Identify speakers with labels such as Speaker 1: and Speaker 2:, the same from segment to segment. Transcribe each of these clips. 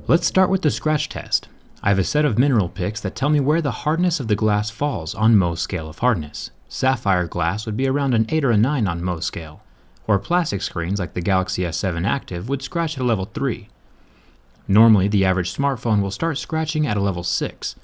Speaker 1: Let's start with the scratch test. I have a set of mineral picks that tell me where the hardness of the glass falls on Mohs scale of hardness. Sapphire glass would be around an 8 or a 9 on Mohs scale, or plastic screens like the Galaxy S7 Active would scratch at a level 3. Normally, the average smartphone will start scratching at a level 6,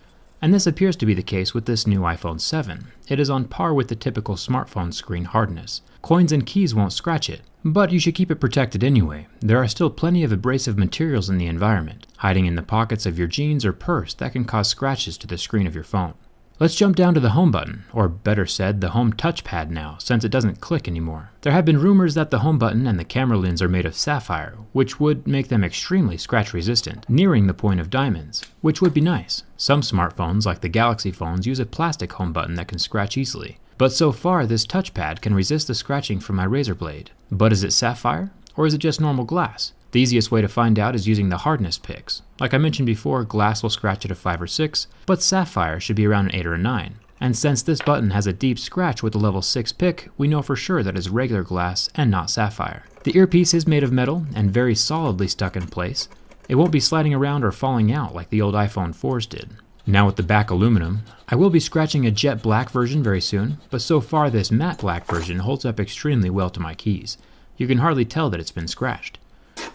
Speaker 1: and this appears to be the case with this new iPhone 7. It is on par with the typical smartphone screen hardness. Coins and keys won't scratch it, but you should keep it protected anyway. There are still plenty of abrasive materials in the environment, hiding in the pockets of your jeans or purse that can cause scratches to the screen of your phone. Let's jump down to the home button, or better said, the home touchpad now, since it doesn't click anymore. There have been rumors that the home button and the camera lens are made of sapphire, which would make them extremely scratch resistant, nearing the point of diamonds, which would be nice. Some smartphones, like the Galaxy phones, use a plastic home button that can scratch easily. But so far, this touchpad can resist the scratching from my razor blade. But is it sapphire, or is it just normal glass? The easiest way to find out is using the hardness picks. Like I mentioned before, glass will scratch at a 5 or 6, but sapphire should be around an 8 or a 9. And since this button has a deep scratch with a level 6 pick, we know for sure that it's regular glass and not sapphire. The earpiece is made of metal and very solidly stuck in place. It won't be sliding around or falling out like the old iPhone 4s did. Now with the back aluminum, I will be scratching a jet black version very soon, but so far this matte black version holds up extremely well to my keys. You can hardly tell that it's been scratched.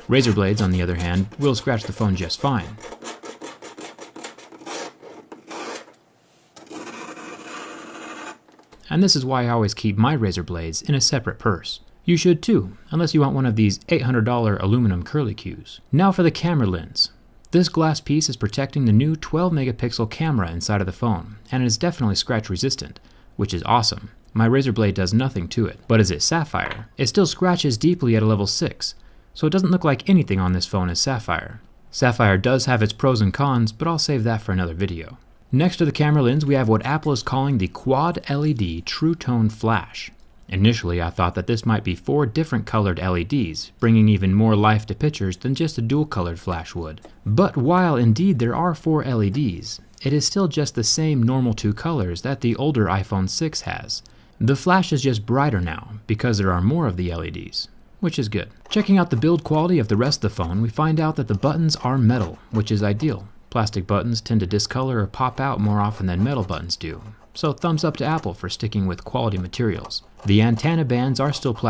Speaker 1: Razor blades, on the other hand, will scratch the phone just fine. And this is why I always keep my razor blades in a separate purse. You should too, unless you want one of these $800 aluminum curlicues. Now for the camera lens. This glass piece is protecting the new 12 megapixel camera inside of the phone, and it is definitely scratch resistant, which is awesome. My razor blade does nothing to it. But is it sapphire? It still scratches deeply at a level 6. So it doesn't look like anything on this phone is sapphire. Sapphire does have its pros and cons, but I'll save that for another video. Next to the camera lens, we have what Apple is calling the Quad LED True Tone Flash. Initially, I thought that this might be 4 different colored LEDs, bringing even more life to pictures than just a dual colored flash would. But while indeed there are 4 LEDs, it is still just the same normal 2 colors that the older iPhone 6 has. The flash is just brighter now, because there are more of the LEDs. Which is good. Checking out the build quality of the rest of the phone, we find out that the buttons are metal, which is ideal. Plastic buttons tend to discolor or pop out more often than metal buttons do. So thumbs up to Apple for sticking with quality materials. The antenna bands are still plastic.